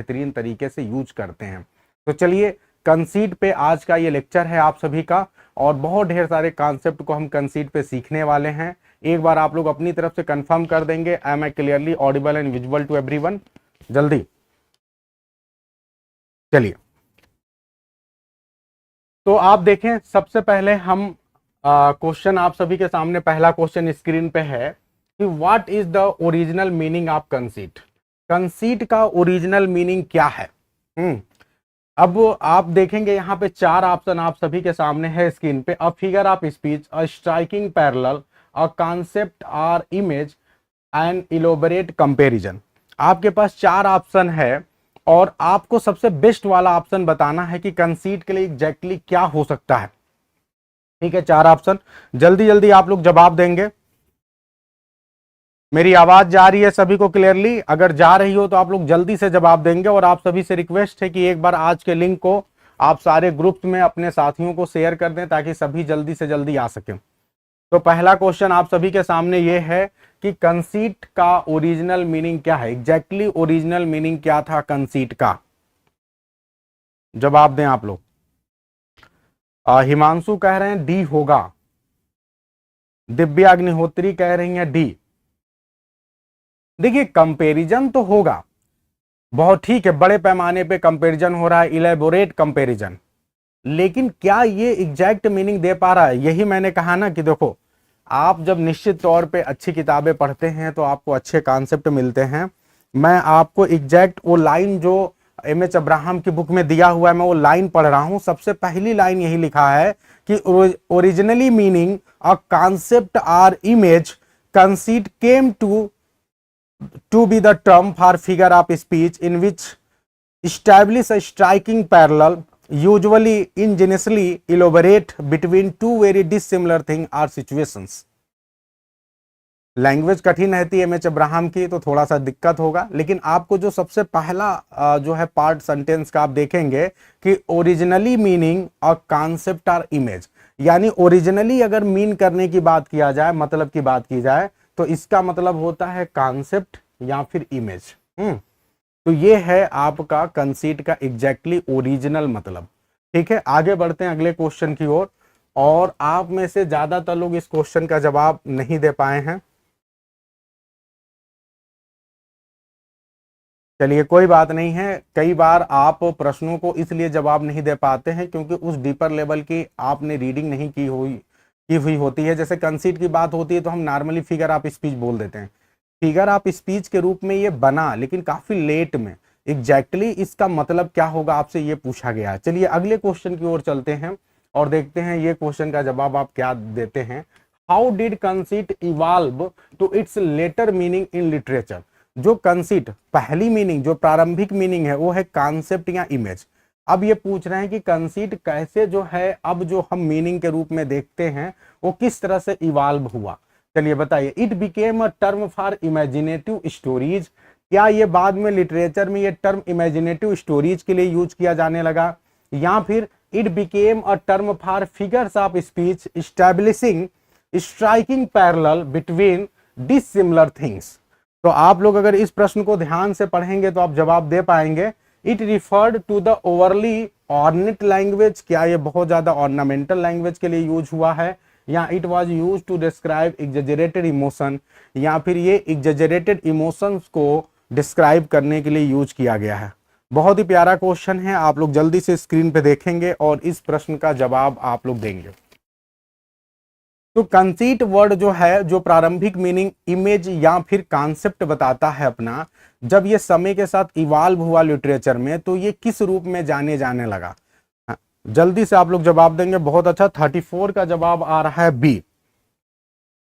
बेहतरीन तरीके से यूज करते हैं। तो चलिए, कंसीट पे आज का ये लेक्चर है आप सभी का, और बहुत ढेर सारे कॉन्सेप्ट को हम कंसीट पे सीखने वाले हैं। एक बार आप लोग अपनी तरफ से कंफर्म कर देंगे, am I clearly audible and visual to everyone? जल्दी चलिए, तो आप देखें, सबसे पहले हम क्वेश्चन आप सभी के सामने, पहला क्वेश्चन स्क्रीन पे है कि what is the original meaning of conceit. Conceit का ओरिजिनल मीनिंग क्या है? अब आप देखेंगे यहाँ पे चार ऑप्शन आप सभी के सामने है स्क्रीन पे। अ figure of speech, a striking parallel, a concept और इमेज, एंड इलोबरेट कंपैरिजन। आपके पास चार ऑप्शन है और आपको सबसे बेस्ट वाला ऑप्शन बताना है कि कंसीट के लिए एग्जैक्टली क्या हो सकता है। ठीक है, चार ऑप्शन, जल्दी जल्दी आप लोग जवाब देंगे। मेरी आवाज जा रही है सभी को क्लियरली? अगर जा रही हो तो आप लोग जल्दी से जवाब देंगे, और आप सभी से रिक्वेस्ट है कि एक बार आज के लिंक को आप सारे ग्रुप्स में अपने साथियों को शेयर कर दें ताकि सभी जल्दी से जल्दी आ सकें। तो पहला क्वेश्चन आप सभी के सामने ये है कि कंसीट का ओरिजिनल मीनिंग क्या है। एग्जैक्टली ओरिजिनल मीनिंग क्या था कंसीट का? जवाब दें आप लोग। हिमांशु कह रहे हैं डी होगा, दिव्या अग्निहोत्री कह रही हैं डी। देखिए, कंपैरिजन तो होगा, बहुत ठीक है, बड़े पैमाने पे कंपैरिजन हो रहा है, इलेबोरेट कंपैरिजन, लेकिन क्या ये एग्जैक्ट मीनिंग दे पा रहा है? यही मैंने कहा ना कि देखो, आप जब निश्चित तौर पे अच्छी किताबें पढ़ते हैं तो आपको अच्छे कॉन्सेप्ट मिलते हैं। मैं आपको एग्जैक्ट वो लाइन जो एम.एच. अब्राहम की बुक में दिया हुआ है, मैं वो लाइन पढ़ रहा हूं। सबसे पहली लाइन यही लिखा है कि originally meaning a concept or image conceit came to be the term for figure of speech in which establish a striking parallel, usually ingeniously elaborate between two very dissimilar things or situations। Language कठिन रहती है M H. Abraham की, तो थोड़ा सा दिक्कत होगा, लेकिन आपको जो सबसे पहला जो है पार्ट सेंटेंस का आप देखेंगे कि ओरिजिनली मीनिंग अ कॉन्सेप्ट और इमेज, यानी ओरिजिनली अगर मीन करने की बात किया जाए, मतलब की बात की जाए, तो इसका मतलब होता है कॉन्सेप्ट या फिर इमेज। तो ये है आपका कंसीट का एग्जैक्टली ओरिजिनल मतलब। ठीक है, आगे बढ़ते हैं अगले क्वेश्चन की ओर। और आप में से ज्यादातर लोग इस क्वेश्चन का जवाब नहीं दे पाए हैं। चलिए, कोई बात नहीं है, कई बार आप प्रश्नों को इसलिए जवाब नहीं दे पाते हैं क्योंकि उस डीपर लेवल की आपने रीडिंग नहीं की हुई होती है। जैसे कंसीट की बात होती है तो हम नॉर्मली फिगर ऑफ स्पीच बोल देते हैं, फिगर ऑफ स्पीच के रूप में ये बना, लेकिन काफी लेट में। एग्जैक्टली इसका मतलब क्या होगा आपसे ये पूछा गया है। चलिए अगले क्वेश्चन की ओर चलते हैं और देखते हैं ये क्वेश्चन का जवाब आप क्या देते हैं। How did conceit evolve to its later meaning in literature. जो कंसीट पहली मीनिंग, जो प्रारंभिक मीनिंग है, वो है कॉन्सेप्ट या इमेज। अब ये पूछ रहे हैं कि कंसीट कैसे जो है अब जो हम मीनिंग के रूप में देखते हैं वो किस तरह से इवॉल्व हुआ। चलिए बताइए। It became a term for imaginative stories. क्या ये बाद में लिटरेचर में ये टर्म इमेजिनेटिव स्टोरीज के लिए यूज किया जाने लगा, या फिर it became a term for figures of speech establishing striking parallel between dissimilar things. तो आप लोग अगर इस प्रश्न को ध्यान से पढ़ेंगे तो आप जवाब दे पाएंगे। It referred to the overly ornate language. क्या ये बहुत ज्यादा ऑर्नामेंटल लैंग्वेज के लिए यूज हुआ है, या it was used to describe exaggerated emotion, या फिर ये एग्जेजरेटेड इमोशंस को डिस्क्राइब करने के लिए यूज किया गया है। बहुत ही प्यारा क्वेश्चन है, आप लोग जल्दी से स्क्रीन पे देखेंगे और इस प्रश्न का जवाब आप लोग देंगे। तो कंसीट वर्ड जो है, जो प्रारंभिक मीनिंग इमेज या फिर कॉन्सेप्ट बताता है अपना, जब ये समय के साथ इवॉल्व हुआ लिटरेचर में, तो ये किस रूप में जाने लगा। जल्दी से आप लोग जवाब देंगे। बहुत अच्छा, 34 का जवाब आ रहा है बी।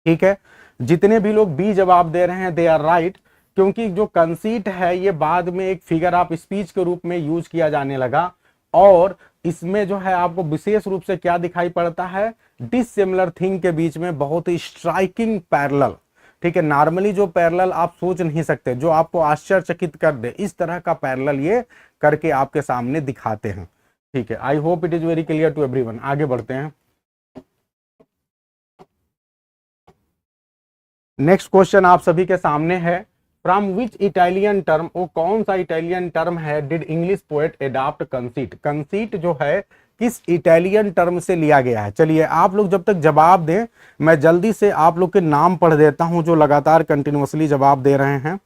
ठीक है, जितने भी लोग बी जवाब दे रहे हैं दे आर राइट, क्योंकि जो कंसीट है ये बाद में एक फिगर ऑफ स्पीच के रूप में यूज किया जाने लगा, और इसमें जो है आपको विशेष रूप से क्या दिखाई पड़ता है, डिसिमिलर थिंग के बीच में बहुत ही स्ट्राइकिंग पैरेलल। ठीक है, नॉर्मली जो पैरेलल आप सोच नहीं सकते, जो आपको आश्चर्यचकित कर दे, इस तरह का पैरेलल ये करके आपके सामने दिखाते हैं। ठीक है, I hope it is very clear to everyone. आगे बढ़ते हैं। नेक्स्ट क्वेश्चन आप सभी के सामने है, फ्रॉम विच इटालियन टर्म, वो कौन सा इटालियन टर्म है did English poet adopt conceit, conceit जो है किस इटालियन टर्म से लिया गया है। चलिए आप लोग जब तक जवाब दें मैं जल्दी से आप लोग के नाम पढ़ देता हूं जो लगातार कंटिन्यूअसली जवाब दे रहे हैं।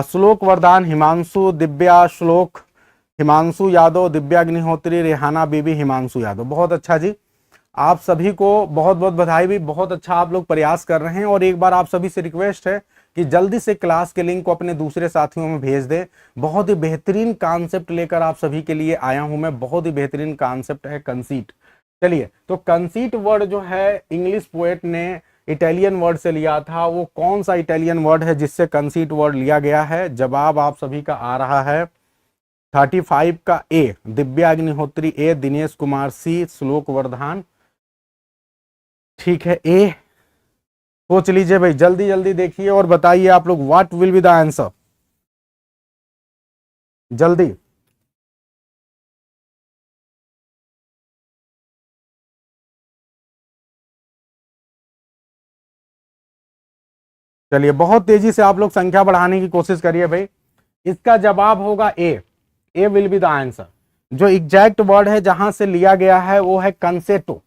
श्लोक वरदान, हिमांशु, दिव्या, श्लोक, हिमांशु यादव, दिव्या अग्निहोत्री, रेहाना बीबी, हिमांशु यादव। बहुत अच्छा जी, आप सभी को बहुत बहुत बधाई भी, बहुत अच्छा आप लोग प्रयास कर रहे हैं। और एक बार आप सभी से रिक्वेस्ट है कि जल्दी से क्लास के लिंक को अपने दूसरे साथियों में भेज दें। बहुत ही बेहतरीन कॉन्सेप्ट लेकर आप सभी के लिए आया हूं मैं, बहुत ही बेहतरीन कॉन्सेप्ट है कंसीट। चलिए, तो कंसीट वर्ड जो है इंग्लिश पोएट ने इटालियन वर्ड से लिया था, वो कौन सा इटालियन वर्ड है जिससे कंसीट वर्ड लिया गया है। जवाब आप सभी का आ रहा है 35 का ए, दिव्या अग्निहोत्री ए, दिनेश कुमार सी, श्लोक वर्धान। ठीक है, ए सोच लीजिए भाई, जल्दी जल्दी देखिए और बताइए आप लोग what will be the answer, जल्दी। चलिए बहुत तेजी से आप लोग संख्या बढ़ाने की कोशिश करिए भाई। इसका जवाब होगा ए विल बी द आंसर। जो एग्जैक्ट वर्ड है जहां से लिया गया है वो है कंसेटो,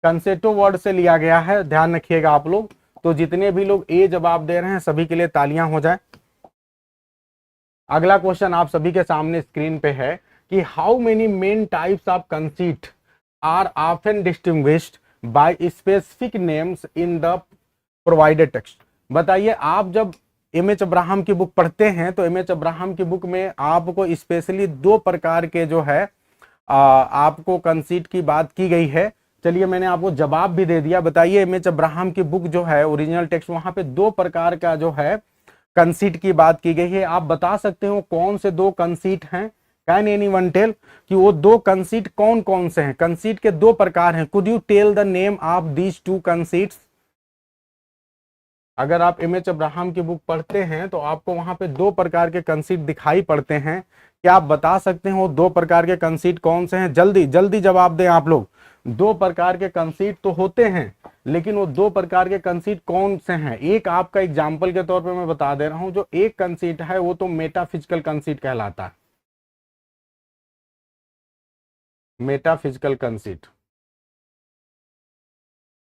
कंसेटो वर्ड से लिया गया है, ध्यान रखिएगा आप लोग। तो जितने भी लोग ए जवाब दे रहे हैं सभी के लिए तालियां हो जाए। अगला क्वेश्चन आप सभी के सामने स्क्रीन पे है कि how many main types of conceit are often distinguished by specific names in the provided text. बताइए, आप जब एम.एच. अब्राहम की बुक पढ़ते हैं तो एम.एच. अब्राहम की बुक में आपको स्पेशली दो प्रकार के जो है आपको कंसीट की बात की गई है। चलिए मैंने आपको जवाब भी दे दिया। बताइए, एम.एच. अब्राहम की बुक जो है ओरिजिनल टेक्स्ट, वहां पे दो प्रकार का जो है कंसीट की बात की गई है। आप बता सकते हो कौन से दो कंसीट हैं? कैन एनीवन टेल कि वो दो कंसीट कौन कौन से हैं? कंसीट के दो प्रकार हैं, could you tell the name of these two conceits? अगर आप एम.एच. अब्राहम की बुक पढ़ते हैं तो आपको वहां पे दो प्रकार के कंसीट दिखाई पड़ते हैं। क्या आप बता सकते हो दो प्रकार के कंसीट कौन से हैं? जल्दी जल्दी जवाब दें आप लोग। दो प्रकार के कंसीट तो होते हैं, लेकिन वो दो प्रकार के कंसीट कौन से हैं? एक आपका एग्जाम्पल के तौर पे मैं बता दे रहा हूं, जो एक कंसीट है वो तो मेटाफिजिकल कंसीट कहलाता है, मेटाफिजिकल कंसीट।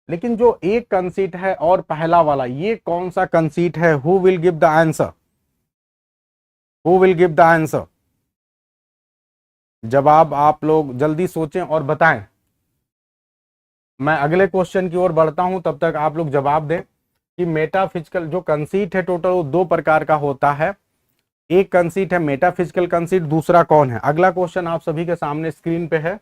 लेकिन जो एक कंसीट है और पहला वाला, ये कौन सा कंसीट है? Who will give the answer, who will give the answer? जवाब आप लोग जल्दी सोचें और बताएं। मैं अगले क्वेश्चन की ओर बढ़ता हूं, तब तक आप लोग जवाब दें कि मेटाफिजिकल जो कंसीट है टोटल वो दो प्रकार का होता है। एक कंसीट है मेटाफिजिकल कंसीट, दूसरा कौन है? अगला क्वेश्चन आप सभी के सामने स्क्रीन पे है।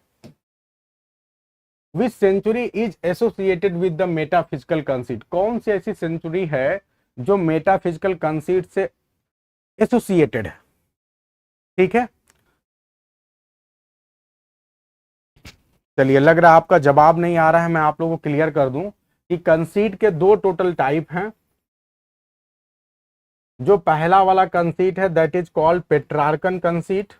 Which century is associated with the metaphysical conceit? कौन सी ऐसी सेंचुरी है जो मेटाफिजिकल कंसीट से एसोसिएटेड है? ठीक है, चलिए लग रहा है आपका जवाब नहीं आ रहा है, मैं आप लोगों को क्लियर कर दूं कि कंसीट के दो टोटल टाइप हैं। जो पहला वाला कंसीट है that is called Petrarchan conceit,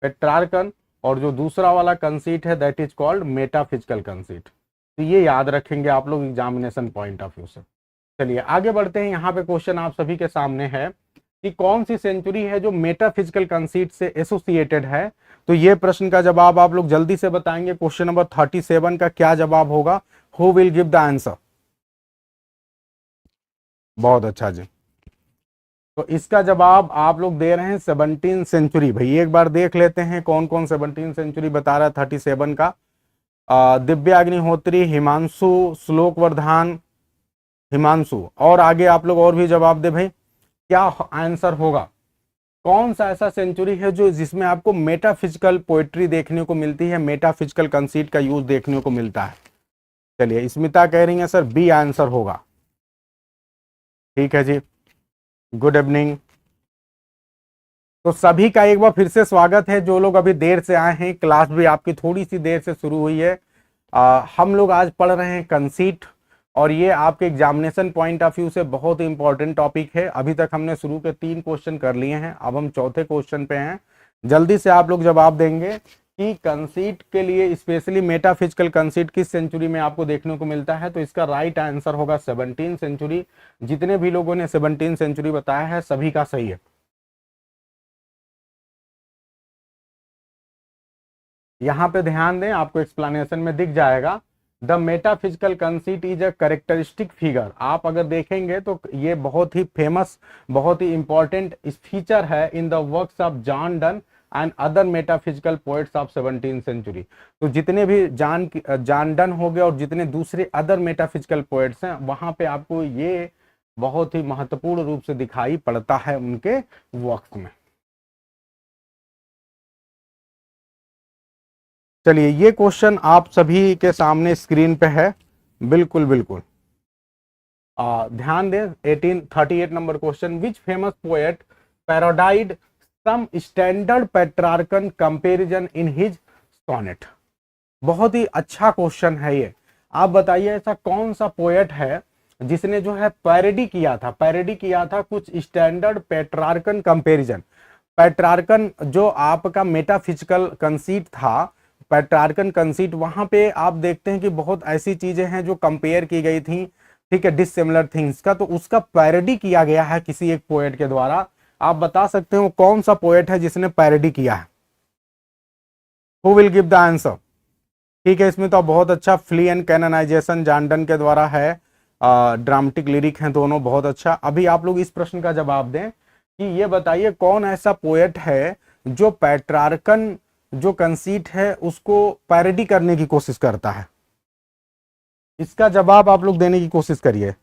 Petrarchan, और जो दूसरा वाला कंसीट है that is called metaphysical conceit. तो ये याद रखेंगे आप लोग एग्जामिनेशन पॉइंट ऑफ व्यू से। चलिए आगे बढ़ते हैं। यहाँ पे क्वेश्चन आप सभी के सामने है कि कौन सी सेंचुरी है जो मेटाफिजिकल कंसीट से एसोसिएटेड है। तो ये प्रश्न का जवाब आप लोग जल्दी से बताएंगे। क्वेश्चन नंबर 37 का क्या जवाब होगा? Who will give the answer? बहुत अच्छा जी, तो इसका जवाब आप लोग दे रहे हैं 17 सेंचुरी। भाई एक बार देख लेते हैं कौन कौन 17 सेंचुरी बता रहा है 37 का। दिव्या अग्निहोत्री, हिमांशु, श्लोक वर्धान, हिमांशु, और आगे आप लोग और भी जवाब दे भाई। क्या आंसर होगा? कौन सा ऐसा सेंचुरी है जो जिसमें आपको मेटाफिजिकल पोएट्री देखने को मिलती है, मेटाफिजिकल कंसीट का यूज देखने को मिलता है? चलिए स्मिता कह रही है सर बी आंसर होगा। ठीक है जी, गुड इवनिंग। तो सभी का एक बार फिर से स्वागत है। जो लोग अभी देर से आए हैं, क्लास भी आपकी थोड़ी सी देर से शुरू हुई है। हम लोग आज पढ़ रहे हैं कंसीट, और ये आपके एग्जामिनेशन पॉइंट ऑफ व्यू से बहुत ही इंपॉर्टेंट टॉपिक है। अभी तक हमने शुरू के 3 क्वेश्चन कर लिए हैं, अब हम चौथे क्वेश्चन पे हैं। जल्दी से आप लोग जवाब देंगे कि कंसीट के लिए स्पेशली मेटाफिजिकल कंसीट किस सेंचुरी में आपको देखने को मिलता है, तो इसका राइट आंसर होगा 17 सेंचुरी। जितने भी लोगों ने 17 सेंचुरी बताया है सभी का सही है। यहां पे ध्यान दें, आपको एक्सप्लेनेशन में दिख जाएगा, the metaphysical conceit is a characteristic figure. आप अगर देखेंगे तो ये बहुत ही फेमस, बहुत ही इंपॉर्टेंट फीचर है in the works of John Donne and other metaphysical poets of 17th century. तो जितने भी जॉन डन हो गए और जितने दूसरे अदर मेटाफिजिकल पोएट्स हैं, वहां पे आपको ये बहुत ही महत्वपूर्ण रूप से दिखाई पड़ता है उनके वर्क्स में। चलिए, ये क्वेश्चन आप सभी के सामने स्क्रीन पे है। बिल्कुल बिल्कुल ध्यान दें। 1838 number question, which famous poet parodied some standard Petrarchan comparison in his sonnet. बहुत ही अच्छा क्वेश्चन है ये। आप बताइए ऐसा कौन सा पोएट है जिसने जो है पैरोडी किया था कुछ स्टैंडर्ड पेट्रार्कन कंपैरिजन। पेट्रार्कन जो आपका मेटाफिजिकल कंसीट था, पेट्रार्कन कंसीट, वहां पे आप देखते हैं कि बहुत ऐसी चीजें हैं जो कंपेयर की गई थी, ठीक है, डिसिमिलर थिंग्स का, तो उसका पैरोडी किया गया है किसी एक पोएट के द्वारा। आप बता सकते हो कौन सा पोएट है जिसने पैरोडी किया है? Who will give the answer? ठीक है, इसमें तो बहुत अच्छा, flea and canonization John Donne के द्वारा है, ड्रामेटिक लिरिक हैं दोनों, बहुत अच्छा। अभी आप लोग इस प्रश्न का जवाब दें कि ये बताइए कौन ऐसा पोएट है जो पेट्रार्कन जो कंसीट है उसको पैरोडी करने की कोशिश करता है। इसका जवाब आप लोग देने की कोशिश करिए।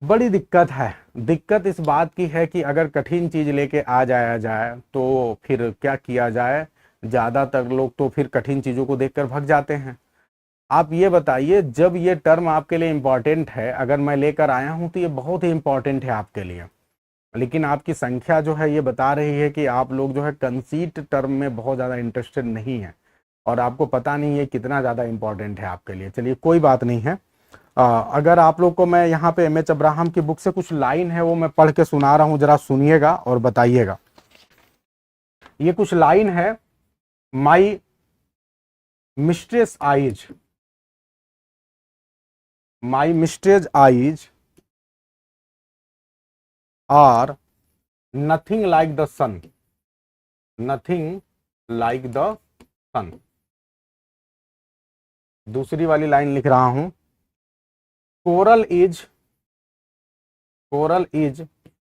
बड़ी दिक्कत है। दिक्कत इस बात की है कि अगर कठिन चीज लेके आ जाया जाए तो फिर क्या किया जाए, ज्यादातर लोग तो फिर कठिन चीजों को देखकर भाग जाते हैं। आप ये बताइए, जब ये टर्म आपके लिए इंपॉर्टेंट है, अगर मैं लेकर आया हूं तो ये बहुत ही इंपॉर्टेंट है आपके लिए, लेकिन आपकी संख्या जो है ये बता रही है कि आप लोग जो है कंसीट टर्म में बहुत ज़्यादा इंटरेस्टेड नहीं है और आपको पता नहीं है कितना ज़्यादा इंपॉर्टेंट है आपके लिए। चलिए, कोई बात नहीं है। अगर आप लोग को मैं यहाँ पे एम एच अब्राहम की बुक से कुछ लाइन है वो मैं पढ़ के सुना रहा हूँ, जरा सुनिएगा और बताइएगा। ये कुछ लाइन है, my mistress eyes, my mistress eyes are nothing like the sun, nothing like the sun. दूसरी वाली लाइन लिख रहा हूं, coral is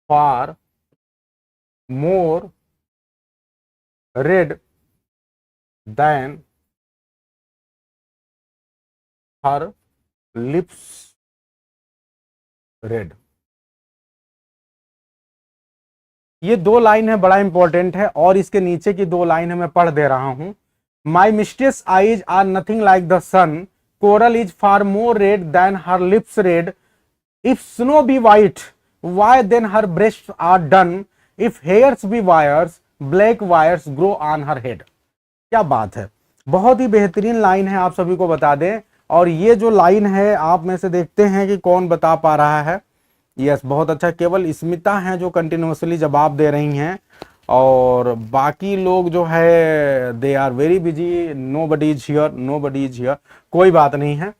far more red than her lips red. ये दो लाइन है, बड़ा इंपॉर्टेंट है, और इसके नीचे की दो लाइन है मैं पढ़ दे रहा हूं। My mistress eyes are nothing like the sun, coral is far more red than her lips red, if snow be white why then her breast are dun, if hairs be wires black wires grow on her head. क्या बात है, बहुत ही बेहतरीन line है, आप सभी को बता दें। और ये जो लाइन है आप में से देखते हैं कि कौन बता पा रहा है। यस, बहुत अच्छा, केवल स्मिता हैं जो कंटिन्यूसली जवाब दे रही हैं और बाकी लोग जो है they are very busy, nobody is here. कोई बात नहीं है,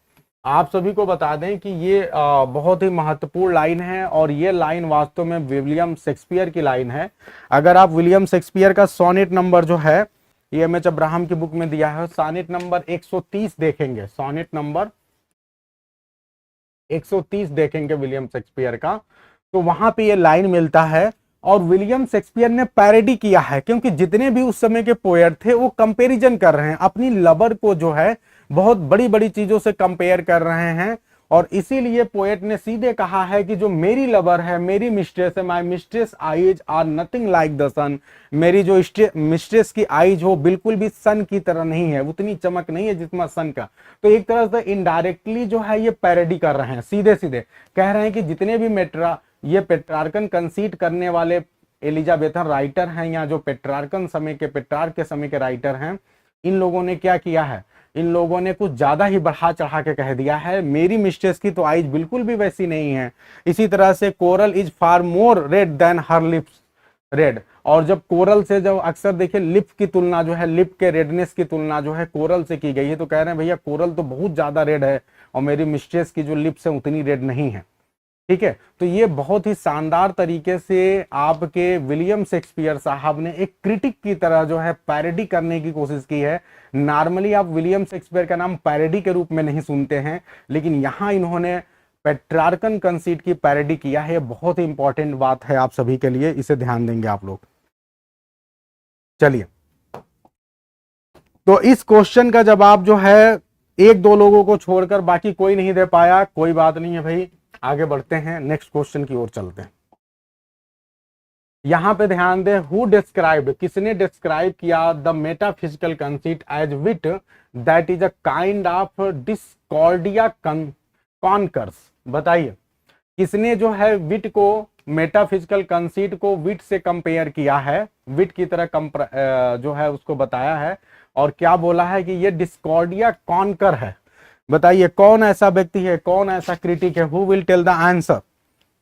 आप सभी को बता दें कि ये बहुत ही महत्वपूर्ण लाइन है और ये लाइन वास्तव में विलियम शेक्सपियर की लाइन है। अगर आप विलियम शेक्सपियर का सोनेट नंबर जो है, ये एम एच अब्राहम की बुक में दिया है, सोनेट नंबर 130 देखेंगे, सोनेट नंबर 130 देखेंगे विलियम शेक्सपियर का, तो वहां पे ये लाइन मिलता है। और विलियम शेक्सपियर ने पैरोडी किया है क्योंकि जितने भी उस समय के पोएट थे वो कंपैरिजन कर रहे हैं, अपनी लवर को जो है बहुत बड़ी बड़ी चीजों से कंपेयर कर रहे हैं, और इसीलिए पोएट ने सीधे कहा है कि जो मेरी लवर है, मेरी मिस्ट्रेस है, my mistress eyes are nothing like the sun, मेरी जो मिस्ट्रेस की आईज हो बिल्कुल भी सन की तरह नहीं है, उतनी चमक नहीं है जितना सन का। तो एक तरह से इनडायरेक्टली जो है ये पैरोडी कर रहे हैं, सीधे सीधे कह रहे हैं कि जितने भी ये पेट्रार्कन कंसीट करने वाले एलिजाबेथन राइटर हैं या जो पेट्रार्क के समय के राइटर हैं, इन लोगों ने क्या किया है, इन लोगों ने कुछ ज्यादा ही बढ़ा चढ़ा के कह दिया है। मेरी मिस्ट्रेस की तो आइज बिल्कुल भी वैसी नहीं है। इसी तरह से coral is far more red than her lips red. और जब कोरल से, जब अक्सर देखिए लिप की तुलना जो है, लिप के रेडनेस की तुलना जो है कोरल से की गई है, तो कह रहे हैं भैया कोरल तो बहुत ज्यादा रेड है और मेरी मिस्ट्रेस की जो लिप्स है उतनी रेड नहीं है। ठीक है, तो ये बहुत ही शानदार तरीके से आपके विलियम शेक्सपियर साहब ने एक क्रिटिक की तरह जो है पैरोडी करने की कोशिश की है। नॉर्मली आप विलियम शेक्सपियर का नाम पैरोडी के रूप में नहीं सुनते हैं, लेकिन यहां इन्होंने पेट्रार्कन कंसीट की पैरोडी किया है। बहुत ही इंपॉर्टेंट बात है आप सभी के लिए, इसे ध्यान देंगे आप लोग। चलिए, तो इस क्वेश्चन का जवाब जो है एक दो लोगों को छोड़कर बाकी कोई नहीं दे पाया, कोई बात नहीं है भाई, आगे बढ़ते हैं, नेक्स्ट क्वेश्चन की ओर चलते हैं। यहां पे ध्यान दें, हु डिस्क्राइब्ड, किसने डिस्क्राइब किया the metaphysical conceit as wit that is a kind of discordia concors. बताइए, किसने जो है विट को, मेटाफिजिकल कंसीट को विट से कंपेयर किया है, विट की तरह जो है उसको बताया है, और क्या बोला है कि ये डिस्कॉर्डिया कॉन्कर है। बताइए कौन ऐसा व्यक्ति है, कौन ऐसा क्रिटिक है, who will tell the answer.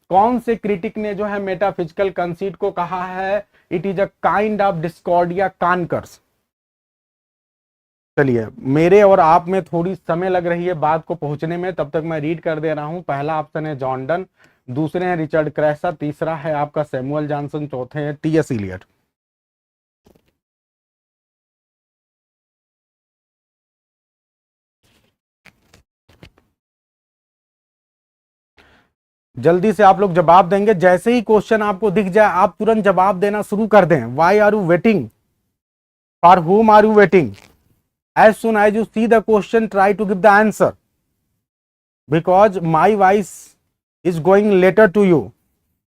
कौन से क्रिटिक ने जो है मेटाफिजिकल कंसीट को कहा है it is a kind of discordia concors. चलिए, मेरे और आप में थोड़ी समय लग रही है बात को पहुंचने में, तब तक मैं रीड कर दे रहा हूं। पहला ऑप्शन है जॉन डन, दूसरे हैं रिचर्ड क्रैसर, तीसरा है आपका सैमुअल जॉनसन, चौथे हैं टी.एस. इलियट। जल्दी से आप लोग जवाब देंगे, जैसे ही क्वेश्चन आपको दिख जाए आप तुरंत जवाब देना शुरू कर दें। Why are you waiting, for whom are you waiting? As soon as you see the question try to give the answer, because my voice is going later to you,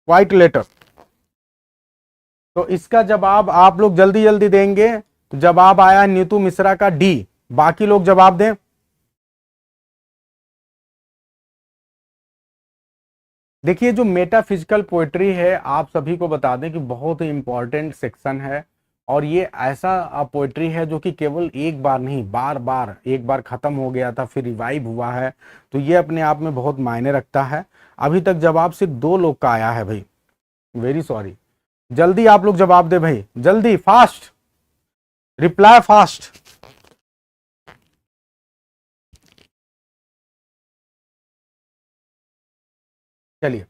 quite later. तो इसका जवाब आप लोग जल्दी जल्दी देंगे। जवाब आया नीतू मिश्रा का डी, बाकी लोग जवाब दें। देखिए, जो मेटाफिजिकल पोएट्री है आप सभी को बता दें कि बहुत ही इंपॉर्टेंट सेक्शन है, और ये ऐसा पोएट्री है जो कि केवल एक बार नहीं, बार बार, एक बार खत्म हो गया था फिर रिवाइव हुआ है, तो ये अपने आप में बहुत मायने रखता है। अभी तक जवाब सिर्फ 2 लोग का आया है भाई, वेरी सॉरी। जल्दी आप लोग जवाब दे भाई, जल्दी, फास्ट, रिप्लाई फास्ट। चलिए,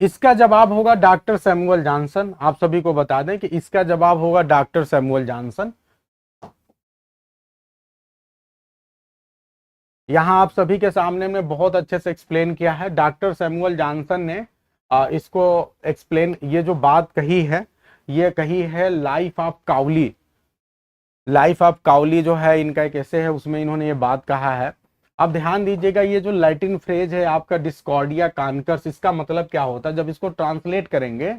इसका जवाब होगा डॉक्टर सैमुअल जॉनसन। आप सभी को बता दें कि इसका जवाब होगा डॉक्टर सैमुअल जॉनसन। यहां आप सभी के सामने में बहुत अच्छे से एक्सप्लेन किया है डॉक्टर सैमुअल जॉनसन ने। इसको एक्सप्लेन, ये जो बात कही है ये कही है life of Cowley. Life of Cowley जो है इनका एक ऐसे है, उसमें इन्होंने ये बात कहा है। अब ध्यान दीजिएगा, ये जो लैटिन फ्रेज है आपका डिस्कॉर्डिया कॉन्कर्स, इसका मतलब क्या होता है? जब इसको ट्रांसलेट करेंगे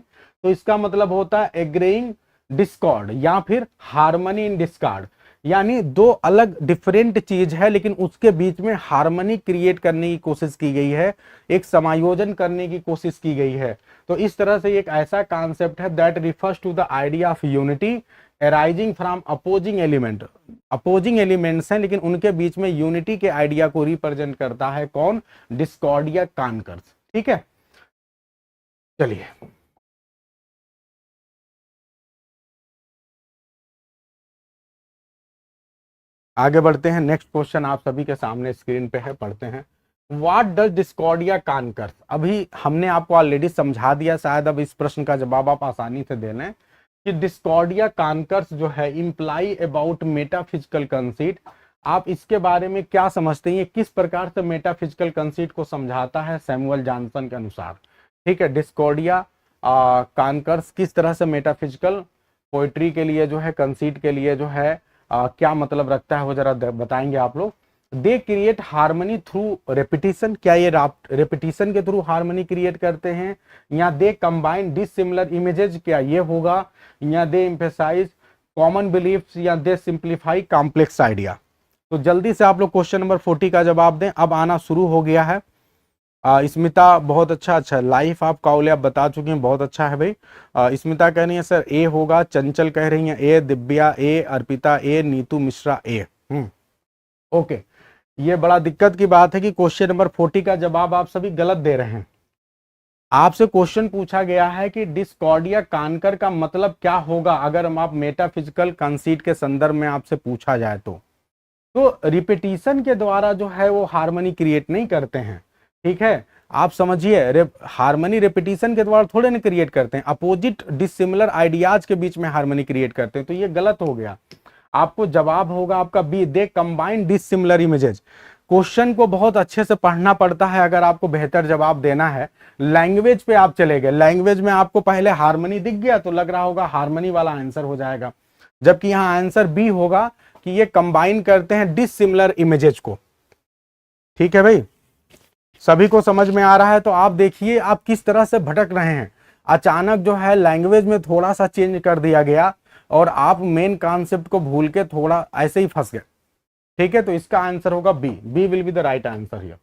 तो इसका मतलब होता है एग्रीइंग डिस्कॉर्ड या फिर हार्मनी इन डिस्कॉर्ड, यानी दो अलग डिफरेंट चीज है लेकिन उसके बीच में हार्मनी क्रिएट करने की कोशिश की गई है, एक समायोजन करने की कोशिश की गई है। तो इस तरह से एक ऐसा कॉन्सेप्ट है that refers to the idea of unity arising from opposing element. Opposing elements हैं लेकिन उनके बीच में यूनिटी के आइडिया को रिप्रेजेंट करता है कौन? डिस्कॉर्डिया कॉन्कर्स। ठीक है, चलिए आगे बढ़ते हैं। नेक्स्ट क्वेश्चन आप सभी के सामने स्क्रीन पे है, पढ़ते हैं। What does discordia concors? अभी हमने आपको ऑलरेडी समझा दिया, शायद अब इस प्रश्न का जवाब आप आसानी से दे लें कि डिस्कॉर्डिया कॉन्कर्स जो है इंप्लाई अबाउट मेटाफिजिकल कंसीट। आप इसके बारे में क्या समझते हैं, किस प्रकार से मेटाफिजिकल कंसीट को समझाता है सैमुअल जॉनसन के अनुसार? ठीक है, डिस्कॉर्डिया कॉन्कर्स किस तरह से मेटाफिजिकल पोइट्री के लिए जो है, कंसीट के लिए जो है क्या मतलब रखता है, वो जरा बताएंगे आप लोग। They create harmony through repetition, क्या ये रेपिटेशन के थ्रू हार्मनी क्रिएट करते हैं? या दे कंबाइन डिसिमिलर इमेजेस, क्या ये होगा? या दे एम्फेसाइज कॉमन बिलीफ्स, या दे सिंप्लीफाई कॉम्प्लेक्स आइडिया? तो जल्दी से आप लोग क्वेश्चन नंबर 40 का जवाब दें, अब आना शुरू हो गया है। स्मिता बहुत अच्छा, अच्छा लाइफ ऑफ काउले आप बता चुके हैं, बहुत अच्छा है भाई। स्मिता कह रही है सर ए होगा, चंचल कह रही है ए, दिव्या ए, अर्पिता ए, नीतू मिश्रा ए। ओके, ये बड़ा दिक्कत की बात है कि क्वेश्चन नंबर 40 का जवाब आप सभी गलत दे रहे हैं। आपसे क्वेश्चन पूछा गया है कि डिस्कॉर्डिया कानकर का मतलब क्या होगा अगर हम आप मेटाफिजिकल कंसीट के संदर्भ में आपसे पूछा जाए तो रिपीटिशन के द्वारा जो है वो हार्मनी क्रिएट नहीं करते हैं, ठीक है। आप समझिए, हार्मनी रिपीटिशन के द्वारा थोड़े ना क्रिएट करते हैं, अपोजिट डिसिमिलर आइडियाज के बीच में हार्मनी क्रिएट करते हैं, तो ये गलत हो गया। आपको जवाब होगा आपका B, they combine dissimilar images. Question को बहुत अच्छे से पढ़ना पड़ता है अगर आपको बेहतर जवाब देना है। लैंग्वेज पे आप चले गए, लैंग्वेज में आपको पहले हार्मनी दिख गया तो लग रहा होगा हार्मनी वाला आंसर हो जाएगा, जबकि यहाँ आंसर बी होगा कि ये कंबाइन करते हैं डिसिमिलर इमेजेस को। ठीक है भाई, सभी को समझ में आ रहा है? तो आप देखिए आप किस तरह से भटक रहे हैं। अचानक जो है लैंग्वेज में थोड़ा सा चेंज कर दिया गया और आप मेन कॉन्सेप्ट को भूल के थोड़ा ऐसे ही फंस गए। ठीक है, तो इसका आंसर होगा B, B will be the right answer here.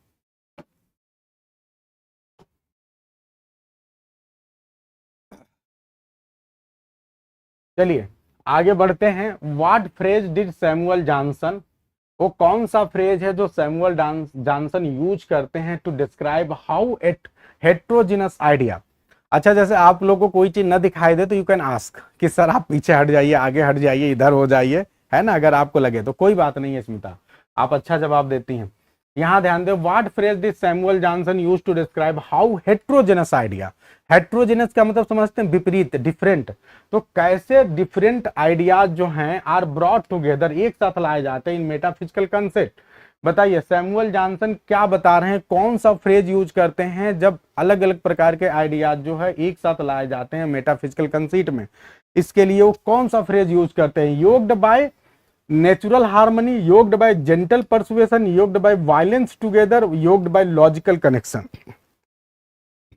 चलिए आगे बढ़ते हैं। What phrase did Samuel Johnson, वो कौन सा फ्रेज है जो सैमुअल जॉनसन यूज करते हैं to describe how at heterogeneous idea. अच्छा, जैसे आप लोगों को कोई चीज न दिखाई दे तो यू कैन आस्क कि सर आप पीछे हट जाइए, आगे हट जाइए, इधर हो जाइए, है ना। अगर आपको लगे तो कोई बात नहीं है स्मिता, आप अच्छा जवाब देती हैं। यहां ध्यान दो, what phrase did Samuel Johnson use to describe how heterogeneous idea. Heterogeneous का मतलब समझते हैं विपरीत, डिफरेंट। तो कैसे डिफरेंट आइडियाज जो हैं आर ब्रॉट टुगेदर, एक साथ लाए जाते हैं इन मेटाफिजिकल कंसेप्ट। बताइए सैमुअल जॉनसन क्या बता रहे हैं, कौन सा फ्रेज यूज करते हैं जब अलग अलग प्रकार के आइडियाज जो है एक साथ लाए जाते हैं मेटाफिजिकल कंसीट में। इसके लिए वो कौन सा फ्रेज यूज करते हैं? Yoked by natural harmony, yoked by gentle persuasion, yoked by violence together, yoked by logical connection.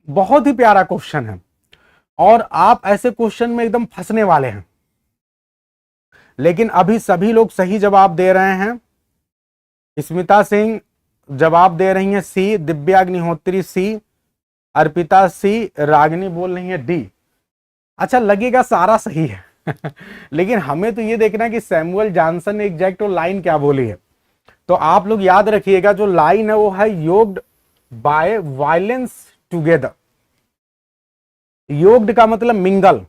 बहुत ही प्यारा क्वेश्चन है और आप ऐसे क्वेश्चन में एकदम फंसने वाले हैं। लेकिन अभी सभी लोग सही जवाब दे रहे हैं। स्मिता सिंह जवाब दे रही हैं सी, दिव्या अग्निहोत्री सी, अर्पिता सी, रागिनी बोल रही है डी। अच्छा, लगेगा सारा सही है लेकिन हमें तो ये देखना है कि सैमुअल जॉनसन ने एग्जैक्ट वो लाइन क्या बोली है। तो आप लोग याद रखिएगा जो लाइन है वो है योक्ड बाय वायलेंस टुगेदर। योक्ड का मतलब मिंगल,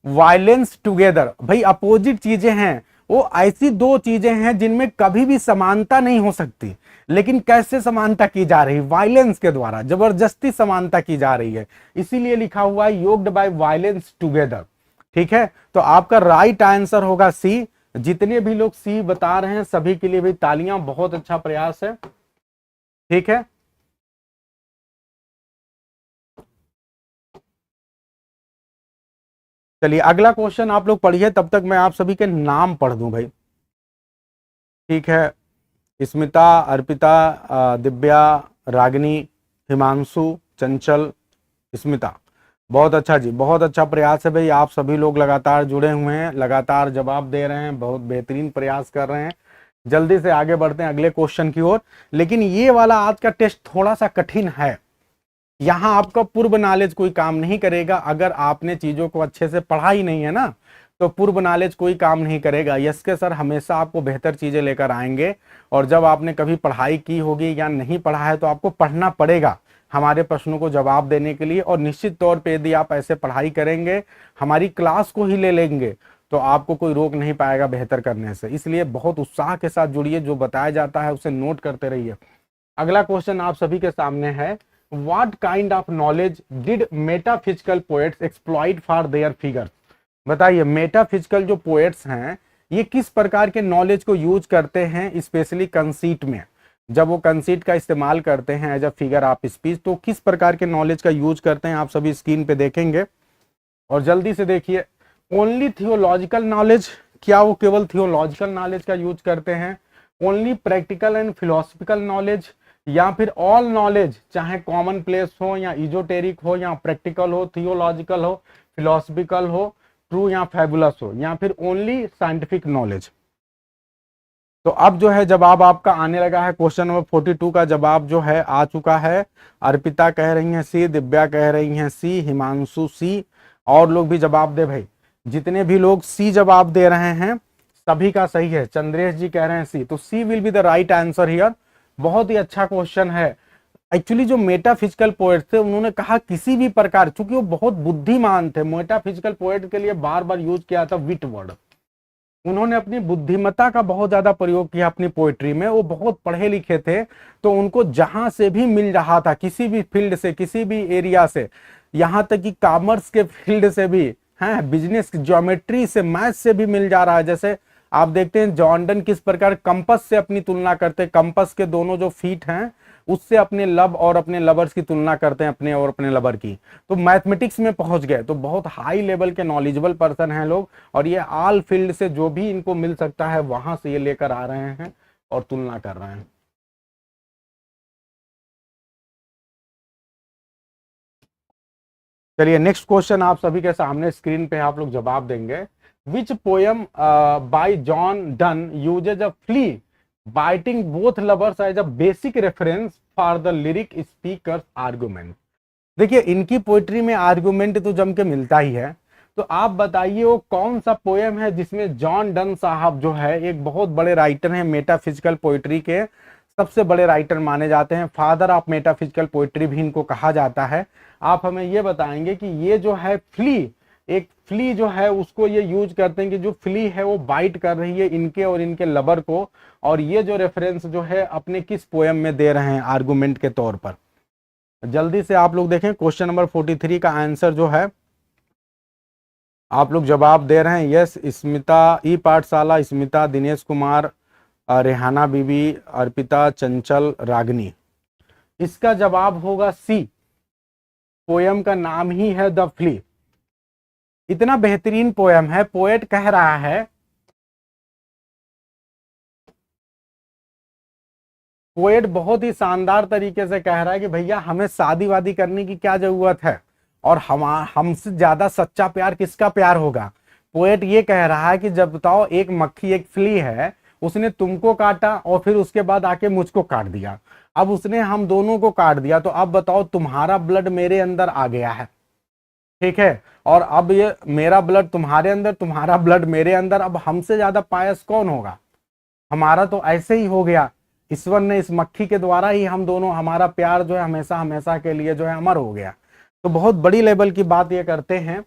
वायलेंस टुगेदर। भाई अपोजिट चीजें हैं, वो ऐसी दो चीजें हैं जिनमें कभी भी समानता नहीं हो सकती, लेकिन कैसे समानता की जा रही? वायलेंस के द्वारा, जबरदस्ती समानता की जा रही है, इसीलिए लिखा हुआ है योक्ड बाय वायलेंस टुगेदर। ठीक है, तो आपका राइट आंसर होगा सी। जितने भी लोग सी बता रहे हैं सभी के लिए भी तालियां, बहुत अच्छा प्रयास है। ठीक है, चलिए अगला क्वेश्चन आप लोग पढ़िए, तब तक मैं आप सभी के नाम पढ़ दूं भाई। ठीक है, स्मिता, अर्पिता, दिव्या, रागिनी, हिमांशु, चंचल, स्मिता, बहुत अच्छा जी, बहुत अच्छा प्रयास है भाई। आप सभी लोग लगातार जुड़े हुए हैं, लगातार जवाब दे रहे हैं, बहुत बेहतरीन प्रयास कर रहे हैं। जल्दी से आगे बढ़ते हैं अगले क्वेश्चन की ओर। लेकिन ये वाला आज का टेस्ट थोड़ा सा कठिन है, यहाँ आपका पूर्व नॉलेज कोई काम नहीं करेगा। अगर आपने चीजों को अच्छे से पढ़ा ही नहीं है ना, तो पूर्व नॉलेज कोई काम नहीं करेगा। यस के सर हमेशा आपको बेहतर चीजें लेकर आएंगे, और जब आपने कभी पढ़ाई की होगी या नहीं पढ़ा है तो आपको पढ़ना पड़ेगा हमारे प्रश्नों को जवाब देने के लिए। और निश्चित तौर पे यदि आप ऐसे पढ़ाई करेंगे, हमारी क्लास को ही ले लेंगे, तो आपको कोई रोक नहीं पाएगा बेहतर करने से। इसलिए बहुत उत्साह के साथ जुड़िए, जो बताया जाता है उसे नोट करते रहिए। अगला क्वेश्चन आप सभी के सामने है, What kind of knowledge did metaphysical poets exploit for their figures? बताइए मेटाफिजिकल जो पोएट्स हैं ये किस प्रकार के नॉलेज को यूज करते हैं, स्पेशली कंसीट में। जब वो कंसीट का इस्तेमाल करते हैं as a figure of speech, तो किस प्रकार के नॉलेज का यूज करते हैं आप सभी स्क्रीन पे देखेंगे। और जल्दी से देखिए, ओनली थियोलॉजिकल नॉलेज, क्या वो केवल थियोलॉजिकल नॉलेज का यूज करते हैं? Only practical and philosophical knowledge, या फिर ऑल नॉलेज, चाहे कॉमन प्लेस हो या इजोटेरिक हो या प्रैक्टिकल हो, थियोलॉजिकल हो, फिलोसफिकल हो, ट्रू या फैबुलस हो, या फिर ओनली साइंटिफिक नॉलेज। तो अब जो है जवाब आपका आने लगा है। क्वेश्चन नंबर 42 का जवाब जो है आ चुका है। अर्पिता कह रही हैं सी, दिव्या कह रही हैं सी, हिमांशु सी, और लोग भी जवाब दे भाई। जितने भी लोग सी जवाब दे रहे हैं सभी का सही है। चंद्रेश जी कह रहे हैं सी, तो C will be the right answer here. बहुत ही अच्छा क्वेश्चन है। एक्चुअली जो मेटाफिजिकल पोएट थे उन्होंने कहा किसी भी प्रकार, चूंकि वो बहुत बुद्धिमान थे, मेटाफिजिकल पोएट के लिए बार बार यूज किया था विट वर्ड। उन्होंने अपनी बुद्धिमत्ता का बहुत ज्यादा प्रयोग किया अपनी पोएट्री में। वो बहुत पढ़े लिखे थे, तो उनको जहां से भी मिल रहा था, किसी भी फील्ड से, किसी भी एरिया से, यहां तक कि कॉमर्स के फील्ड से भी, हैं, बिजनेस, ज्योमेट्री से, मैथ से भी मिल जा रहा है। जैसे आप देखते हैं जॉर्डन किस प्रकार कंपस से अपनी तुलना करते हैं, कंपस के दोनों जो फीट हैं उससे अपने लब और अपने लवर्स की तुलना करते हैं, अपने और अपने लवर की। तो मैथमेटिक्स में पहुंच गए, तो बहुत हाई लेवल के नॉलेजेबल पर्सन हैं लोग, और ये ऑल फील्ड से जो भी इनको मिल सकता है वहां से ये लेकर आ रहे हैं और तुलना कर रहे हैं। चलिए नेक्स्ट क्वेश्चन आप सभी के सामने स्क्रीन पे आप लोग जवाब देंगे। Which poem by John Donne uses a flea biting both lovers as a basic reference for the lyric speaker's argument. देखिए इनकी पोइट्री में आर्गुमेंट तो जम के मिलता ही है, तो आप बताइए वो कौन सा पोयम है जिसमें जॉन डन साहब जो है एक बहुत बड़े राइटर हैं, मेटाफिजिकल पोइट्री के सबसे बड़े राइटर माने जाते हैं, फादर ऑफ मेटाफिजिकल पोइट्री भी इनको कहा जाता है। आप हमें ये बताएंगे कि ये जो है फ्ली, एक फ्ली जो है उसको ये यूज करते हैं कि जो फ्ली है वो बाइट कर रही है इनके और इनके लवर को, और ये जो रेफरेंस जो है अपने किस पोयम में दे रहे हैं आर्गुमेंट के तौर पर। जल्दी से आप लोग देखें क्वेश्चन नंबर 43 का आंसर जो है आप लोग जवाब दे रहे हैं यस, स्मिता, ई पाठशाला, स्मिता, दिनेश कुमार, रेहाना बीबी, अर्पिता, चंचल, रागनी। इसका जवाब होगा सी, पोयम का नाम ही है द फ्ली। इतना बेहतरीन पोयम है, पोएट कह रहा है, पोएट बहुत ही शानदार तरीके से कह रहा है कि भैया हमें शादी वादी करने की क्या जरूरत है, और हमसे ज्यादा सच्चा प्यार किसका प्यार होगा। पोएट ये कह रहा है कि जब बताओ एक मक्खी, एक फ्ली है, उसने तुमको काटा और फिर उसके बाद आके मुझको काट दिया, अब उसने हम दोनों को काट दिया, तो अब बताओ तुम्हारा ब्लड मेरे अंदर आ गया है, ठीक है, और अब ये मेरा ब्लड तुम्हारे अंदर, तुम्हारा ब्लड मेरे अंदर, अब हमसे ज्यादा पायस कौन होगा। हमारा तो ऐसे ही हो गया, ईश्वर ने इस मक्खी के द्वारा ही हम दोनों, हमारा प्यार जो है हमेशा हमेशा के लिए जो है अमर हो गया। तो बहुत बड़ी लेवल की बात ये करते हैं।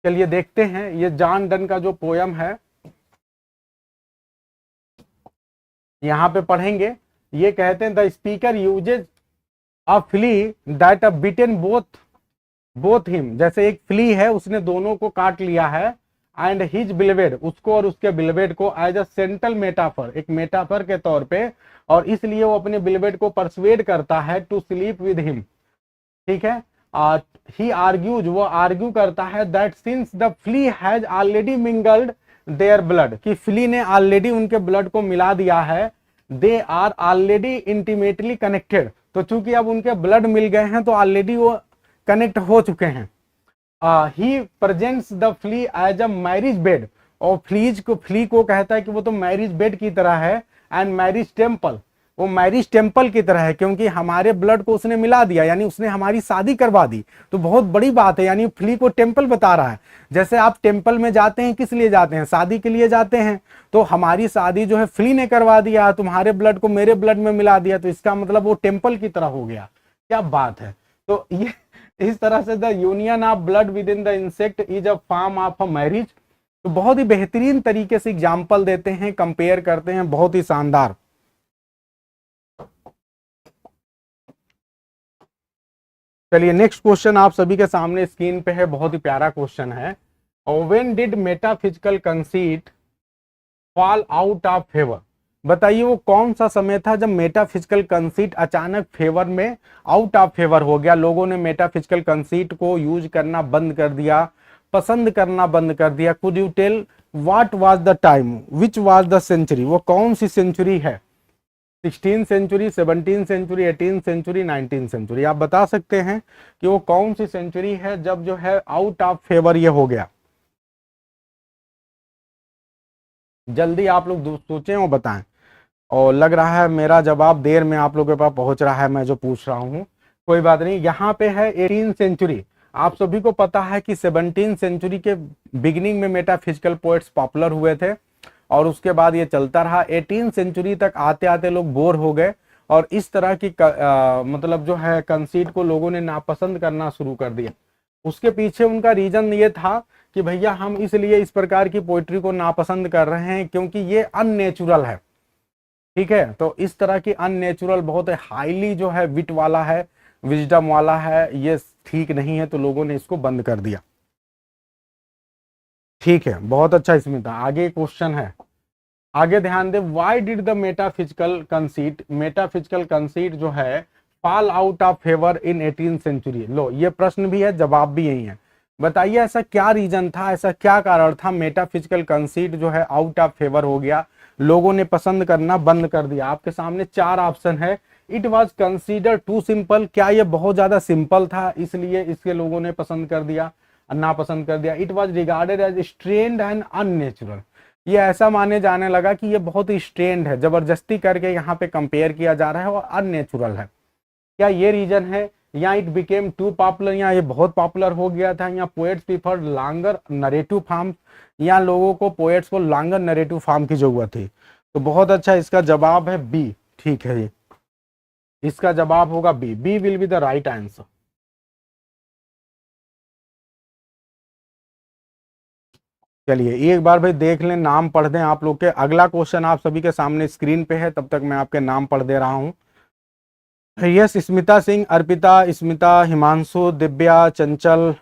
चलिए देखते हैं ये जॉन डन का जो पोयम है यहाँ पे पढ़ेंगे। ये कहते हैं the speaker uses a flea that a bitten both him, जैसे एक फ्ली है उसने दोनों को काट लिया है, एंड हिज बिलवेड, उसको और उसके बिलवेड को, एज अ सेंट्रल मेटाफर, एक मेटाफर के तौर पे, और इसलिए वो अपने बिलवेड को परसुएड करता है टू स्लीप विद हिम, ठीक है। ही आर्ग्यूज, वो आर्ग्यू करता है that since the flea has already mingled their blood, कि फ्ली ने ऑलरेडी उनके ब्लड को मिला दिया है, they are already intimately connected, तो चूंकि अब उनके ब्लड मिल गए हैं तो ऑलरेडी वो कनेक्ट हो चुके हैं। He presents the flea as a marriage bed, और फ्ली को कहता है कि वो तो मैरिज बेड की तरह है, एंड मैरिज टेम्पल, वो मैरिज टेम्पल की तरह है, क्योंकि हमारे ब्लड को उसने मिला दिया, यानी उसने हमारी शादी करवा दी, तो बहुत बड़ी बात है, यानी फ्ली को टेम्पल बता रहा है। जैसे आप टेम्पल में जाते हैं किस लिए जाते हैं, शादी के लिए जाते हैं, तो हमारी शादी जो है फ्ली ने करवा दिया, तुम्हारे ब्लड को मेरे ब्लड में मिला दिया, तो इसका मतलब वो टेम्पल की तरह हो गया। क्या बात है। तो ये इस तरह से the union of blood with in the insect is a form of a marriage. तो बहुत ही बेहतरीन तरीके से एग्जाम्पल देते हैं, कंपेयर करते हैं, बहुत ही शानदार। चलिए नेक्स्ट क्वेश्चन आप सभी के सामने स्क्रीन पे है, बहुत ही प्यारा क्वेश्चन है। When did metaphysical conceit fall out of favour, बताइए वो कौन सा समय था जब मेटाफिजिकल कंसीट अचानक फेवर में, आउट ऑफ फेवर हो गया, लोगों ने मेटाफिजिकल कंसीट को यूज करना बंद कर दिया, पसंद करना बंद कर दिया। Could you tell what was the time, which was the century, वो कौन सी सेंचुरी है, 16th century, 17th century, 18th century, 19th century. आप बता सकते हैं कि वो कौन सी सेंचुरी है जब जो है आउट ऑफ फेवर ये हो गया। जल्दी आप लोग सोचें और बताएं। और लग रहा है मेरा जवाब देर में आप लोगों के पास पहुंच रहा है, मैं जो पूछ रहा हूं, कोई बात नहीं। यहाँ पे है 18th सेंचुरी। आप सभी को पता है कि 17th सेंचुरी के बिगिनिंग में मेटाफिजिकल पोएट्स पॉपुलर हुए थे, और उसके बाद ये चलता रहा। 18th सेंचुरी तक आते आते लोग बोर हो गए, और इस तरह की मतलब जो है कंसीट को लोगों ने नापसंद करना शुरू कर दिया। उसके पीछे उनका रीजन ये था कि भैया हम इसलिए इस प्रकार की पोइट्री को नापसंद कर रहे हैं क्योंकि ये अननेचुरल है। ठीक है, तो इस तरह की अननेचुरल बहुत हाईली जो है विट वाला है, विजडम वाला है, ये ठीक नहीं है, तो लोगों ने इसको बंद कर दिया। ठीक है, बहुत अच्छा स्मिता। आगे क्वेश्चन है, आगे ध्यान दे, why did the metaphysical conceit जो है fall out of favour in 18th century. लो, ये प्रश्न भी है, जवाब भी यही है। बताइए ऐसा क्या रीजन था, ऐसा क्या कारण था मेटाफिजिकल कंसीट जो है आउट ऑफ फेवर हो गया, लोगों ने पसंद करना बंद कर दिया। आपके सामने 4 ऑप्शन है। It was consider too simple, क्या ये बहुत ज्यादा सिंपल था इसलिए इसके लोगों ने पसंद कर दिया, नापसंद कर दिया। It was regarded as strained and unnatural, ये ऐसा माने जाने लगा कि ये बहुत ही स्ट्रेन्ड है, जबरदस्ती करके यहाँ पे कंपेयर किया जा रहा है और अननेचुरल है। क्या ये रीजन है? या इट बिकेम टू पॉपुलर, या ये बहुत पॉपुलर हो गया था, या poets prefer longer narrative form, या लोगों को पोएट्स को लॉन्गर नरेटिव फॉर्म की जरूरत थी। तो बहुत अच्छा, इसका जवाब है बी। ठीक है, ये इसका जवाब होगा B. B will be the right answer. चलिए एक बार भाई देख लें, नाम पढ़ दें आप लोग के। अगला क्वेश्चन आप सभी के सामने स्क्रीन पे है, तब तक मैं आपके नाम पढ़ दे रहा हूं। यस, स्मिता सिंह, अर्पिता, स्मिता, हिमांशु, दिव्या, चंचल,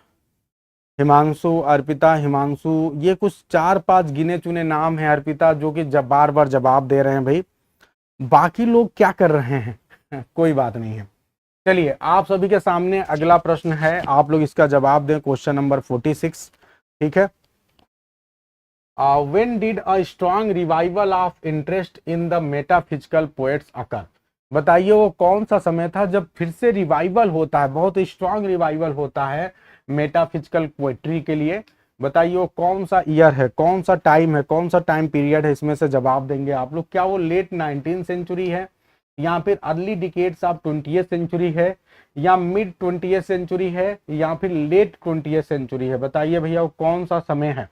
हिमांशु, अर्पिता, हिमांशु, ये कुछ 4-5 गिने चुने नाम है अर्पिता, जो कि जब बार बार जवाब दे रहे हैं भाई। बाकी लोग क्या कर रहे हैं कोई बात नहीं है। चलिए आप सभी के सामने अगला प्रश्न है, आप लोग इसका जवाब दें। Question number 46। ठीक है, when did a strong revival of interest in the metaphysical poets occur? बताइए वो कौन सा समय था जब फिर से रिवाइवल होता है, बहुत स्ट्रांग रिवाइवल होता है मेटाफिजिकल पोएट्री के लिए। बताइए वो कौन सा ईयर है, कौन सा टाइम है, कौन सा टाइम पीरियड है, इसमें से जवाब देंगे आप लोग। क्या वो लेट 19th सेंचुरी है, या फिर early decades of 20th century है, या मिड 20th सेंचुरी है, या फिर लेट 20th सेंचुरी है? बताइए भैया वो कौन सा समय है,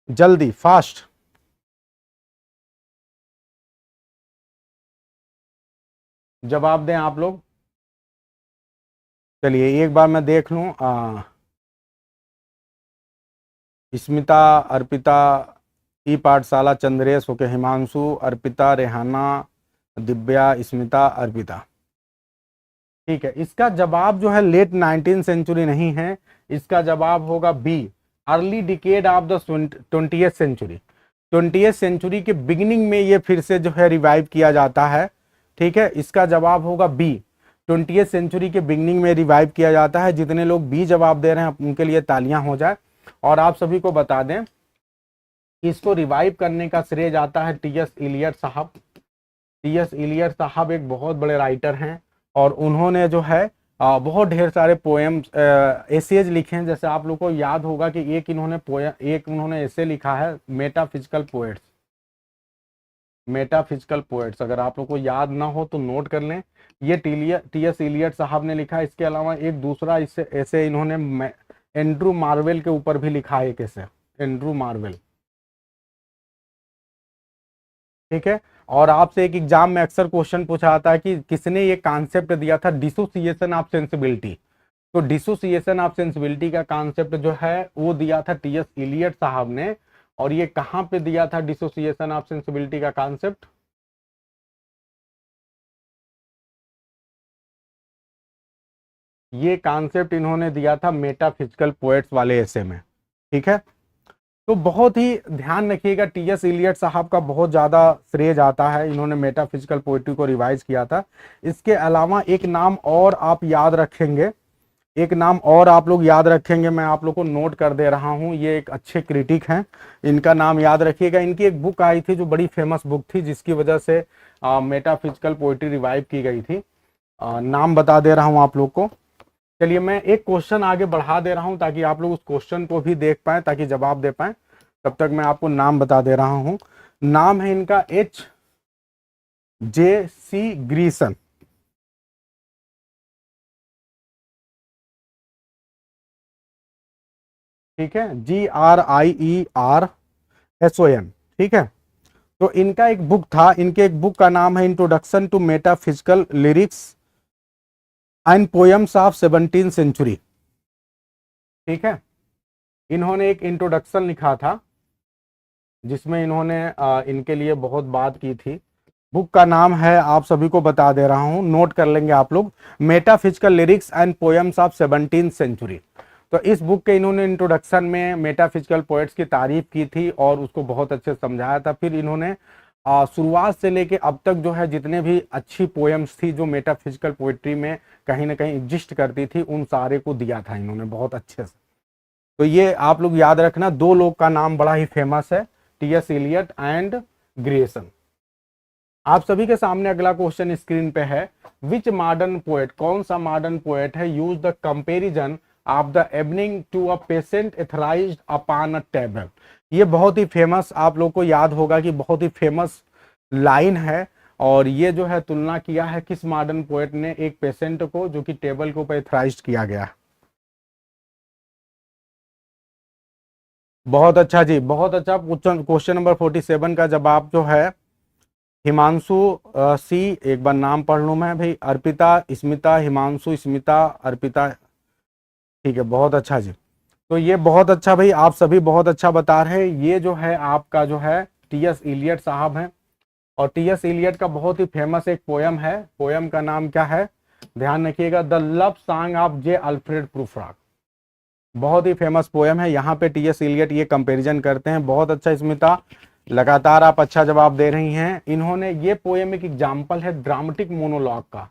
जल्दी फास्ट। जवाब दें आप लोग। चलिए एक बार मैं देख लूं। स्मिता, अर्पिता, ई पाठशाला, चंद्रेश, ओके, हिमांशु, अर्पिता, रेहाना, दिव्या, स्मिता, अर्पिता। ठीक है, इसका जवाब जो है लेट 19th सेंचुरी नहीं है, इसका जवाब होगा B, early decade of the 20th century. 20th century के बिगिनिंग में ये फिर से जो है रिवाइव किया जाता है। ठीक है, इसका जवाब होगा बी, 20th सेंचुरी के बिगिनिंग में रिवाइव किया जाता है। जितने लोग बी जवाब दे रहे हैं उनके लिए तालियां हो जाए। और आप सभी को बता दें कि इसको रिवाइव करने का श्रेय जाता है टी.एस. इलियट साहब। टी.एस. इलियट साहब एक बहुत बड़े राइटर हैं और उन्होंने जो है बहुत ढेर सारे पोएम्स, एसेज लिखे हैं। जैसे आप लोग को याद होगा कि एक उन्होंने एसे लिखा है मेटाफिजिकल पोएट्स। मेटाफिजिकल पोएट्स अगर आप लोग को याद ना हो तो नोट कर लें, ये टी.एस. इलियट साहब ने लिखा है। इसके अलावा एक दूसरा इससे ऐसे इन्होंने एंड्रू मार्वेल के ऊपर भी लिखा है एक ऐसे, एंड्रू मार्वेल। ठीक है, और आपसे एक एग्जाम में अक्सर क्वेश्चन पूछा जाता है कि किसने ये कॉन्सेप्ट दिया था, डिसोसिएशन ऑफ सेंसिबिलिटी। तो डिसोसिएशन ऑफ सेंसिबिलिटी का कॉन्सेप्ट जो है वो दिया था टी.एस. इलियट साहब ने। और ये कहां पे दिया था डिसोसिएशन ऑफ सेंसिबिलिटी का कॉन्सेप्ट? ये कॉन्सेप्ट इन्होंने दिया था मेटाफिजिकल पोएट्स वाले ऐसे में। ठीक है, तो बहुत ही ध्यान रखिएगा, टी.एस. इलियट साहब का बहुत ज़्यादा श्रेय जाता है, इन्होंने मेटाफिजिकल पोइट्री को रिवाइज किया था। इसके अलावा एक नाम और आप याद रखेंगे, एक नाम और आप लोग याद रखेंगे, मैं आप लोग को नोट कर दे रहा हूं। ये एक अच्छे क्रिटिक हैं, इनका नाम याद रखिएगा। इनकी एक बुक आई थी जो बड़ी फेमस बुक थी, जिसकी वजह से मेटाफिजिकल पोइट्री रिवाइव की गई थी। नाम बता दे रहा हूँ आप लोग को। चलिए मैं एक क्वेश्चन आगे बढ़ा दे रहा हूं ताकि आप लोग उस क्वेश्चन को भी देख पाए, ताकि जवाब दे पाए। तब तक मैं आपको नाम बता दे रहा हूं। नाम है इनका H.J.C. ग्रीसन। ठीक है, GRIERSON। ठीक है, तो इनका एक बुक था, इनके एक बुक का नाम है introduction to metaphysical lyrics and poems of 17th century. ठीक है, इन्होंने एक इंट्रोडक्शन लिखा था जिसमें इन्होंने इनके लिए बहुत बात की थी। बुक का नाम है, आप सभी को बता दे रहा हूं, नोट कर लेंगे आप लोग, metaphysical lyrics and poems of 17th century. तो इस बुक के इन्होंने इंट्रोडक्शन में मेटाफिजिकल पोएट्स की तारीफ की थी और उसको बहुत अच्छे से समझाया था। फिर इन्होंने शुरुआत से लेके अब तक जो है जितने भी अच्छी पोएम्स थी जो मेटाफिजिकल पोएट्री में कहीं ना कहीं एग्जिस्ट करती थी, उन सारे को दिया था इन्होंने बहुत अच्छे से। तो ये आप लोग याद रखना, दो लोग का नाम बड़ा ही फेमस है, टी.एस. Eliot and Grierson. आप सभी के सामने अगला क्वेश्चन स्क्रीन पे है, विच मॉडर्न पोएट, कौन सा मॉडर्न पोएट है use the comparison of the evening to a patient etherised upon a table. ये बहुत ही फेमस, आप लोग को याद होगा कि बहुत ही फेमस लाइन है, और ये जो है तुलना किया है किस मॉडर्न पोएट ने, एक पेशेंट को जो कि टेबल के ऊपर एथराइज्ड किया गया। बहुत अच्छा जी, बहुत अच्छा। क्वेश्चन नंबर 47 का जवाब जो है हिमांशु सी, एक बार नाम पढ़ लूं मैं भाई, अर्पिता, स्मिता, हिमांशु, स्मिता, अर्पिता। ठीक है, बहुत अच्छा जी। तो ये बहुत अच्छा भाई, आप सभी बहुत अच्छा बता रहे हैं। ये जो है आपका जो है टी.एस. इलियट साहब हैं, और टी.एस. इलियट का बहुत ही फेमस एक पोयम है, पोयम का नाम क्या है, ध्यान रखिएगा, the love song of J Alfred Prufrock. बहुत ही फेमस पोयम है, यहाँ पे टी.एस. इलियट ये कंपैरिजन करते हैं। बहुत अच्छा स्मिता, लगातार आप अच्छा जवाब दे रही हैं। इन्होंने ये पोयम एक एग्जाम्पल है ड्रामेटिक मोनोलॉग का,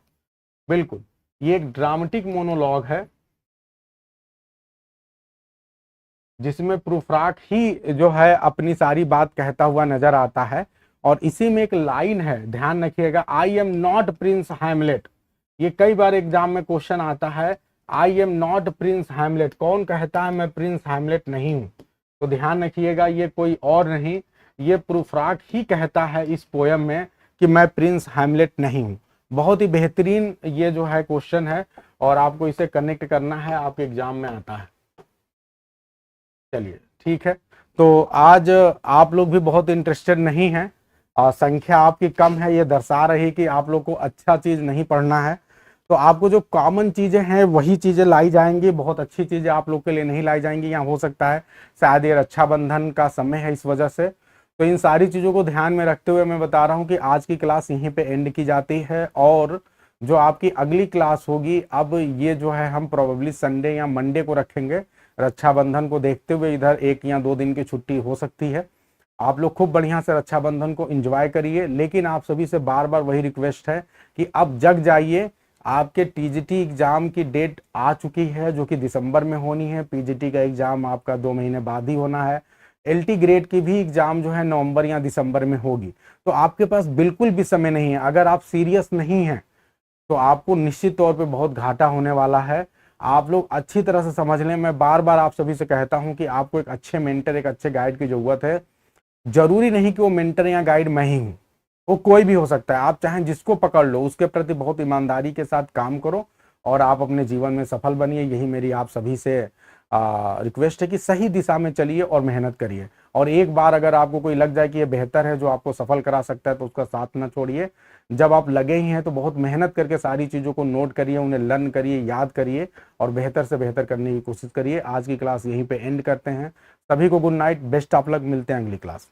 बिल्कुल ये एक ड्रामेटिक मोनोलॉग है जिसमें प्रूफ्राक ही जो है अपनी सारी बात कहता हुआ नजर आता है। और इसी में एक लाइन है, ध्यान रखिएगा, I am not Prince Hamlet. ये कई बार एग्जाम में क्वेश्चन आता है, I am not Prince Hamlet, कौन कहता है मैं प्रिंस हैमलेट नहीं हूं। तो ध्यान रखिएगा, ये कोई और नहीं, ये प्रूफ्राक ही कहता है इस पोयम में कि मैं प्रिंस हैमलेट नहीं हूं। बहुत ही बेहतरीन ये जो है क्वेश्चन है, और आपको इसे कनेक्ट करना है, आपके एग्जाम में आता है। चलिए ठीक है, तो आज आप लोग भी बहुत इंटरेस्टेड नहीं हैं, संख्या आपकी कम है, ये दर्शा रही कि आप लोग को अच्छा चीज नहीं पढ़ना है। तो आपको जो कॉमन चीजें हैं वही चीजें लाई जाएंगी, बहुत अच्छी चीजें आप लोग के लिए नहीं लाई जाएंगी। यहाँ हो सकता है शायद ये रक्षाबंधन का समय है, इस वजह से। तो इन सारी चीजों को ध्यान में रखते हुए मैं बता रहा हूँ कि आज की क्लास यहीं पे एंड की जाती है, और जो आपकी अगली क्लास होगी, अब ये जो है हम प्रोबेबली संडे या मंडे को रखेंगे, रक्षाबंधन को देखते हुए इधर 1 या 2 दिन की छुट्टी हो सकती है। आप लोग खूब बढ़िया से रक्षाबंधन को एंजॉय करिए, लेकिन आप सभी से बार बार वही रिक्वेस्ट है कि अब जग जाइए। आपके टीजीटी एग्जाम की डेट आ चुकी है जो कि दिसंबर में होनी है, पीजीटी का एग्जाम आपका 2 महीने बाद ही होना है, एलटी ग्रेड की भी एग्जाम जो है नवंबर या दिसंबर में होगी। तो आपके पास बिल्कुल भी समय नहीं है, अगर आप सीरियस नहीं हैं तो आपको निश्चित तौर पे बहुत घाटा होने वाला है। आप लोग अच्छी तरह से समझ लें, मैं बार बार आप सभी से कहता हूं कि आपको एक अच्छे मेंटर, एक अच्छे गाइड की जरूरत है। जरूरी नहीं कि वो मेंटर या गाइड मैं ही हूं, वो कोई भी हो सकता है। आप चाहें जिसको पकड़ लो, उसके प्रति बहुत ईमानदारी के साथ काम करो और आप अपने जीवन में सफल बनिए। यही मेरी आप सभी से रिक्वेस्ट है कि सही दिशा में चलिए और मेहनत करिए। और एक बार अगर आपको कोई लग जाए कि ये बेहतर है, जो आपको सफल करा सकता है, तो उसका साथ ना छोड़िए। जब आप लगे ही हैं तो बहुत मेहनत करके सारी चीज़ों को नोट करिए, उन्हें लर्न करिए, याद करिए और बेहतर से बेहतर करने की कोशिश करिए। आज की क्लास यहीं पे एंड करते हैं। सभी को good night, best of luck, मिलते हैं अगली क्लास।